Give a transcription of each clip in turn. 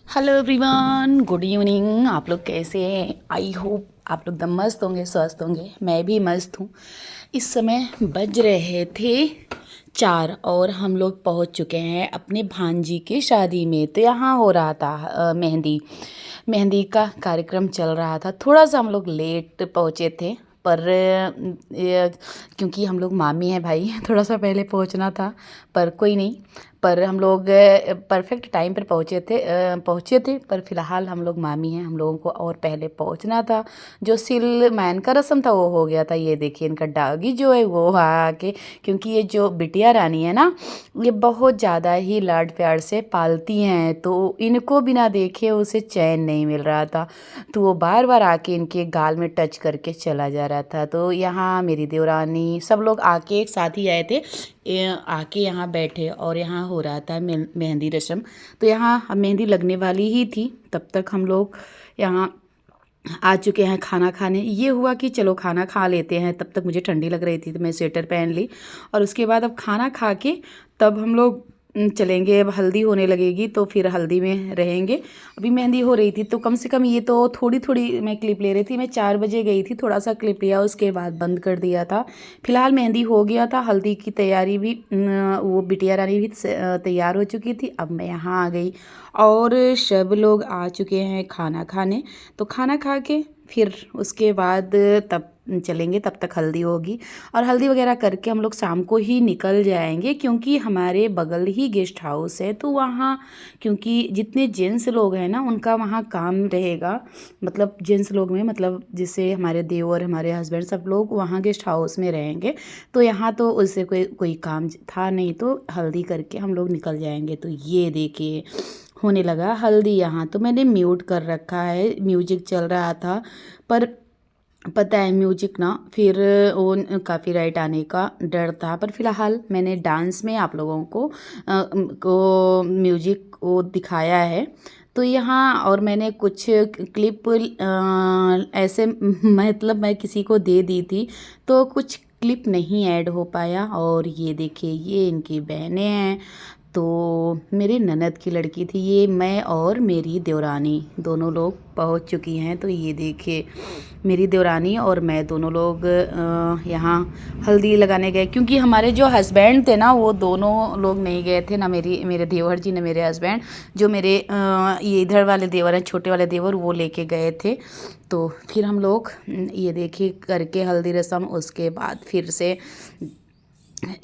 Hello everyone, good evening. आप लोग कैसे हैं? आई होप आप लोग एकदम मस्त होंगे, स्वस्थ होंगे। मैं भी मस्त हूँ। इस समय बज रहे थे 4 और हम लोग पहुँच चुके हैं अपने भांजी की शादी में। तो यहाँ हो रहा था मेहंदी का कार्यक्रम चल रहा था। थोड़ा सा हम लोग लेट पहुँचे थे, पर क्योंकि हम लोग मामी हैं भाई, थोड़ा सा पहले पहुंचना था, पर कोई नहीं। पर हम लोग परफेक्ट टाइम पर पहुंचे थे। पर फिलहाल हम लोग मामी हैं, हम लोगों को और पहले पहुंचना था। जो सिल मैन का रस्म था वो हो गया था। ये देखिए इनका डागी जो है वो आके, क्योंकि ये जो बिटिया रानी है ना, ये बहुत ज़्यादा ही लाड प्यार से पालती हैं, तो इनको बिना देखे उसे चैन नहीं मिल रहा था। तो वो बार बार आके इनके गाल में टच करके चला जा रहा था। तो यहाँ मेरी देवरानी सब लोग आके एक साथ ही आए थे, आके यहाँ बैठे और यहाँ हो रहा था मेहंदी रस्म। तो यहाँ मेहंदी लगने वाली ही थी, तब तक हम लोग यहाँ आ चुके हैं खाना खाने। ये हुआ कि चलो खाना खा लेते हैं। तब तक मुझे ठंडी लग रही थी तो मैं स्वेटर पहन ली, और उसके बाद अब खाना खा के तब हम लोग चलेंगे। अब हल्दी होने लगेगी तो फिर हल्दी में रहेंगे। अभी मेहंदी हो रही थी तो कम से कम ये तो थोड़ी थोड़ी मैं क्लिप ले रही थी। मैं 4 बजे गई थी, थोड़ा सा क्लिप लिया, उसके बाद बंद कर दिया था। फिलहाल मेहंदी हो गया था, हल्दी की तैयारी भी, वो बिटिया रानी भी तैयार हो चुकी थी। अब मैं यहाँ आ गई और सब लोग आ चुके हैं खाना खाने। तो खाना खा के फिर उसके बाद तब चलेंगे, तब तक हल्दी होगी और हल्दी वगैरह करके हम लोग शाम को ही निकल जाएंगे, क्योंकि हमारे बगल ही गेस्ट हाउस है। तो वहाँ क्योंकि जितने जेंट्स लोग हैं ना उनका वहाँ काम रहेगा, मतलब जेंट्स लोग में मतलब जैसे हमारे देवर, हमारे हस्बैंड, सब लोग वहाँ गेस्ट हाउस में रहेंगे। तो यहाँ तो उससे कोई काम था नहीं, तो हल्दी करके हम लोग निकल जाएंगे। तो ये देखिए होने लगा हल्दी। यहाँ तो मैंने म्यूट कर रखा है, म्यूजिक चल रहा था, पर पता है म्यूजिक ना फिर वो कॉपीराइट आने का डर था। पर फिलहाल मैंने डांस में आप लोगों को म्यूजिक वो दिखाया है। तो यहाँ और मैंने कुछ क्लिप ऐसे मतलब मैं किसी को दे दी थी, तो कुछ क्लिप नहीं ऐड हो पाया। और ये देखिए ये इनकी बहनें हैं। तो मेरी ननद की लड़की थी ये, मैं और मेरी देवरानी दोनों लोग पहुंच चुकी हैं। तो ये देखिए मेरी देवरानी और मैं दोनों लोग यहाँ हल्दी लगाने गए, क्योंकि हमारे जो हस्बैंड थे ना वो दोनों लोग नहीं गए थे, ना मेरे देवर जी ना मेरे हस्बैंड। जो मेरे ये इधर वाले देवर हैं, छोटे वाले देवर, वो लेके गए थे। तो फिर हम लोग ये देखिए करके हल्दी रस्म, उसके बाद फिर से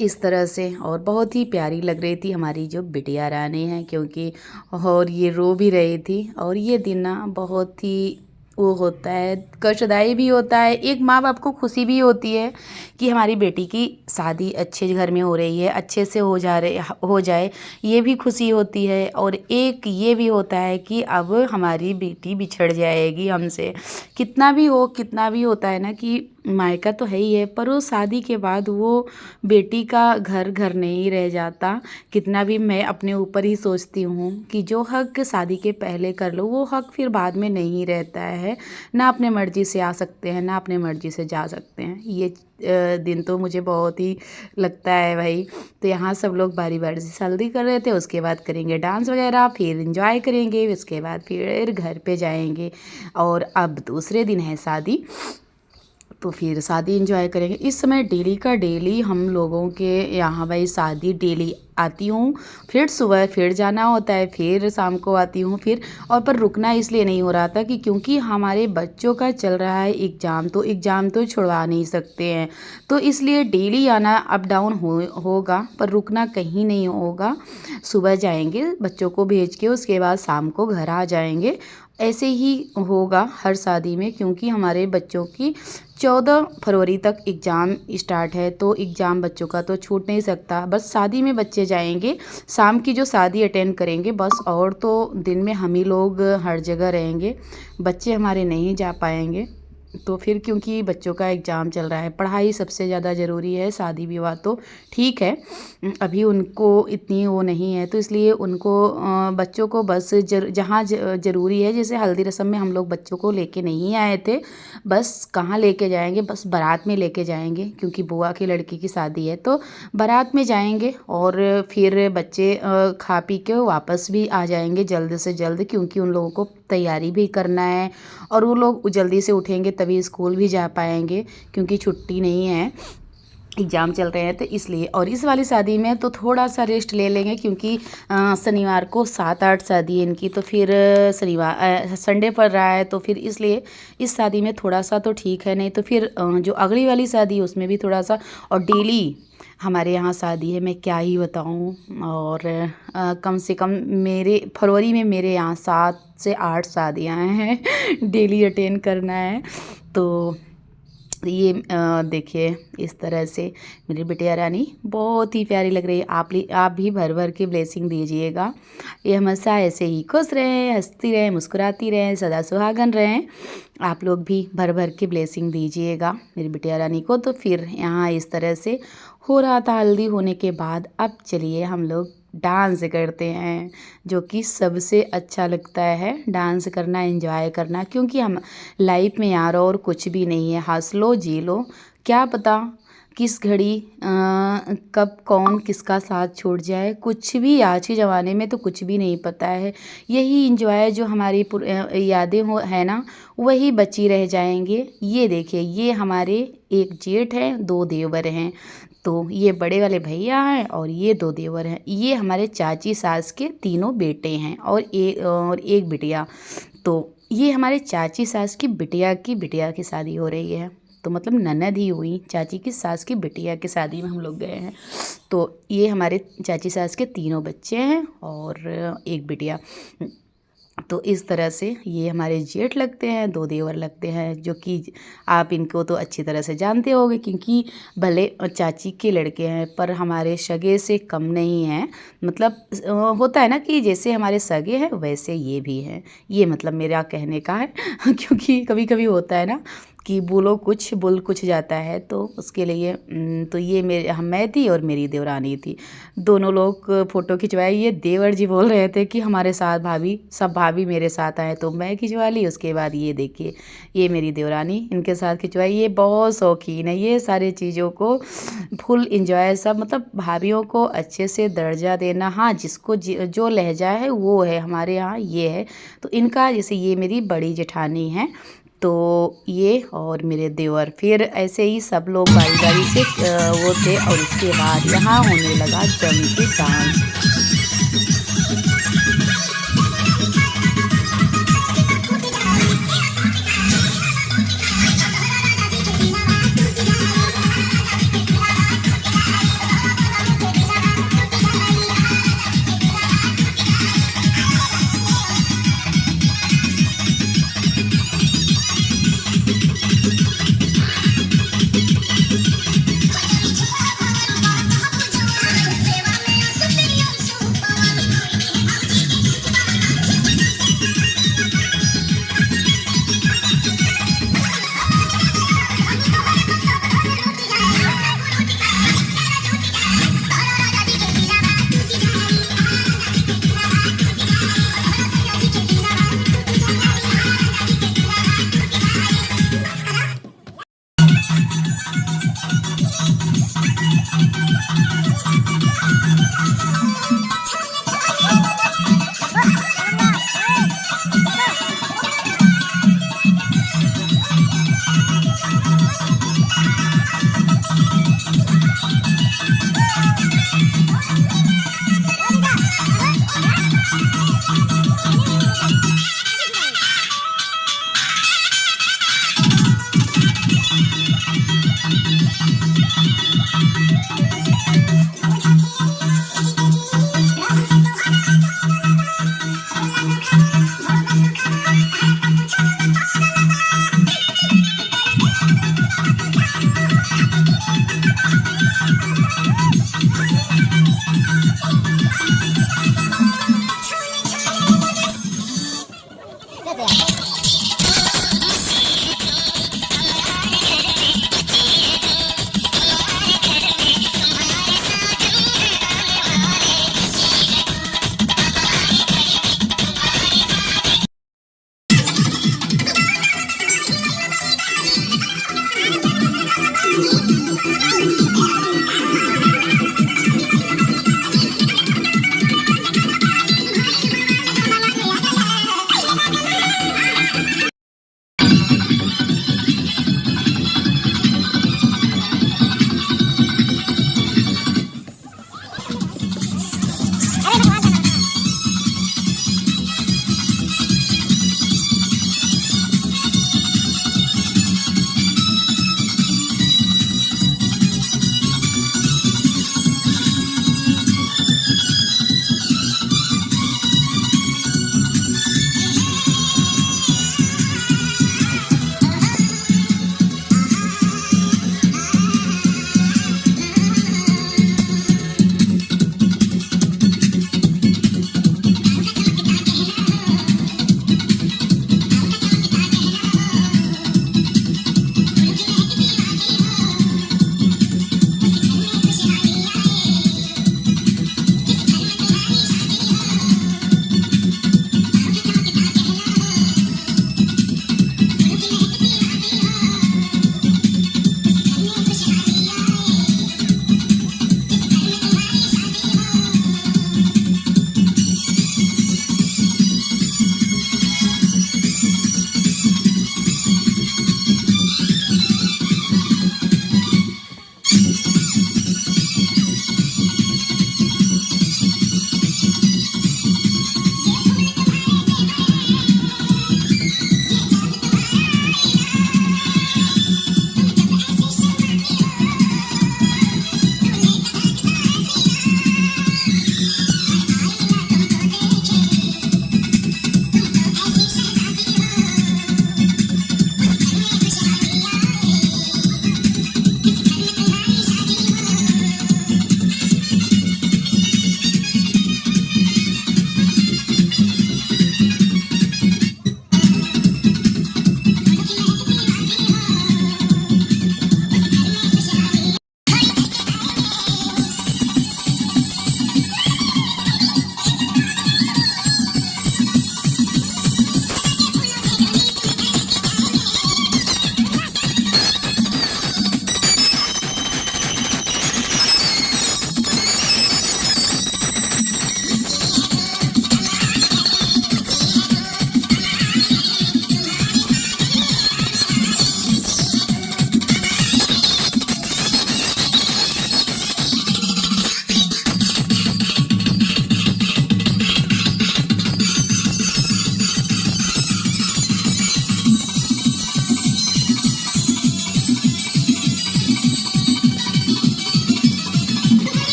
इस तरह से। और बहुत ही प्यारी लग रही थी हमारी जो बिटिया रानी है, क्योंकि और ये रो भी रही थी। और ये दिन ना बहुत ही वो होता है, कष्टदायी भी होता है। एक माँ बाप को खुशी भी होती है कि हमारी बेटी की शादी अच्छे घर में हो रही है, अच्छे से हो जाए, ये भी खुशी होती है। और एक ये भी होता है कि अब हमारी बेटी बिछड़ जाएगी हमसे। कितना भी होता है ना कि मायका तो है ही है, पर वो शादी के बाद वो बेटी का घर घर नहीं रह जाता। कितना भी मैं अपने ऊपर ही सोचती हूँ कि जो हक शादी के पहले कर लो वो हक फिर बाद में नहीं रहता है। ना अपने मर्ज़ी से आ सकते हैं, ना अपने मर्ज़ी से जा सकते हैं। ये दिन तो मुझे बहुत ही लगता है भाई। तो यहाँ सब लोग बारी बारी से हल्दी कर रहे थे, उसके बाद करेंगे डांस वगैरह, फिर इंजॉय करेंगे, उसके बाद फिर घर पे जाएंगे। और अब दूसरे दिन है शादी, तो फिर शादी इंजॉय करेंगे। इस समय डेली का डेली हम लोगों के यहाँ भाई शादी डेली आती हूँ, फिर सुबह फिर जाना होता है, फिर शाम को आती हूँ फिर। और पर रुकना इसलिए नहीं हो रहा था कि क्योंकि हमारे बच्चों का चल रहा है एग्ज़ाम तो छुड़वा नहीं सकते हैं। तो इसलिए डेली आना अप डाउन होगा, पर रुकना कहीं नहीं होगा। सुबह जाएंगे बच्चों को भेज के, उसके बाद शाम को घर आ जाएंगे। ऐसे ही होगा हर शादी में, क्योंकि हमारे बच्चों की 14 फरवरी तक एग्ज़ाम स्टार्ट है। तो एग्ज़ाम बच्चों का तो छूट नहीं सकता। बस शादी में बच्चे जाएंगे, शाम की जो शादी अटेंड करेंगे बस, और तो दिन में हम ही लोग हर जगह रहेंगे, बच्चे हमारे नहीं जा पाएंगे। तो फिर क्योंकि बच्चों का एग्ज़ाम चल रहा है, पढ़ाई सबसे ज़्यादा ज़रूरी है, शादी विवाह तो ठीक है अभी उनको इतनी वो नहीं है, तो इसलिए उनको बच्चों को बस जहाँ ज़रूरी है, जैसे हल्दी रस्म में हम लोग बच्चों को लेके नहीं आए थे, बस कहाँ लेके जाएंगे, बस बारात में लेके जाएंगे क्योंकि बुआ की लड़की की शादी है, तो बारात में जाएंगे और फिर बच्चे खा पी के वापस भी आ जाएंगे जल्द से जल्द, क्योंकि उन लोगों को तैयारी भी करना है और वो लोग जल्दी से उठेंगे तभी स्कूल भी जा पाएंगे, क्योंकि छुट्टी नहीं है, एग्ज़ाम चल रहे हैं, तो इसलिए। और इस वाली शादी में तो थोड़ा सा रेस्ट ले लेंगे क्योंकि शनिवार को 7-8 शादी है इनकी, तो फिर शनिवार संडे पड़ रहा है, तो फिर इसलिए इस शादी में थोड़ा सा तो ठीक है, नहीं तो फिर जो अगली वाली शादी है उसमें भी थोड़ा सा। और डेली हमारे यहाँ शादी है, मैं क्या ही बताऊँ। और कम से कम मेरे फरवरी में मेरे यहाँ 7 से 8 शादियाँ हैं डेली अटेंड करना है। तो ये देखिए इस तरह से मेरी बिटिया रानी बहुत ही प्यारी लग रही है। आप भी भर भर के ब्लेसिंग दीजिएगा, ये हमेशा ऐसे ही खुश रहें, हंसती रहें, मुस्कुराती रहें, सदा सुहागन रहें। आप लोग भी भर भर के ब्लेसिंग दीजिएगा मेरी बिटिया रानी को। तो फिर यहाँ इस तरह से हो रहा था हल्दी होने के बाद। अब चलिए हम लोग डांस करते हैं, जो कि सबसे अच्छा लगता है डांस करना, एंजॉय करना, क्योंकि हम लाइफ में यार और कुछ भी नहीं है, हंस लो जी लो, क्या पता किस घड़ी कब कौन किसका साथ छोड़ जाए, कुछ भी आज के ज़माने में तो कुछ भी नहीं पता है। यही इंजॉय जो हमारी यादें हो है ना, वही बची रह जाएंगे। ये देखिए ये हमारे एक जेठ हैं, 2 देवर हैं, तो ये बड़े वाले भैया हैं और ये 2 देवर हैं। ये हमारे चाची सास के तीनों बेटे हैं और एक बिटिया। तो ये हमारे चाची सास की बिटिया की शादी हो रही है, तो मतलब ननद ही हुई, चाची की सास की बिटिया की शादी में हम लोग गए हैं। तो ये हमारे चाची सास के तीनों बच्चे हैं और एक बिटिया। तो इस तरह से ये हमारे जेठ लगते हैं, 2 देवर लगते हैं, जो कि आप इनको तो अच्छी तरह से जानते होंगे, क्योंकि भले चाची के लड़के हैं पर हमारे सगे से कम नहीं हैं। मतलब होता है ना कि जैसे हमारे सगे हैं वैसे ये भी हैं, ये मतलब मेरा कहने का है क्योंकि कभी कभी होता है ना कि बोलो कुछ बोल कुछ जाता है, तो उसके लिए तो ये मैं थी और मेरी देवरानी थी, दोनों लोग फ़ोटो खिंचवाए। ये देवर जी बोल रहे थे कि हमारे साथ सब भाभी मेरे साथ आए, तो मैं खिंचवा ली। उसके बाद ये देखिए ये मेरी देवरानी इनके साथ खिंचवाई। ये बहुत शौकीन है ये सारी चीज़ों को, फुल इंजॉय सब, मतलब भाभीयों को अच्छे से दर्जा देना। हाँ, जिसको जो लहजा है वो है, हमारे यहाँ ये है। तो इनका जैसे ये मेरी बड़ी जेठानी है, तो ये और मेरे देवर, फिर ऐसे ही सब लोग बारी बारी से वो थे। और उसके बाद यहाँ होने लगा जम के डांस।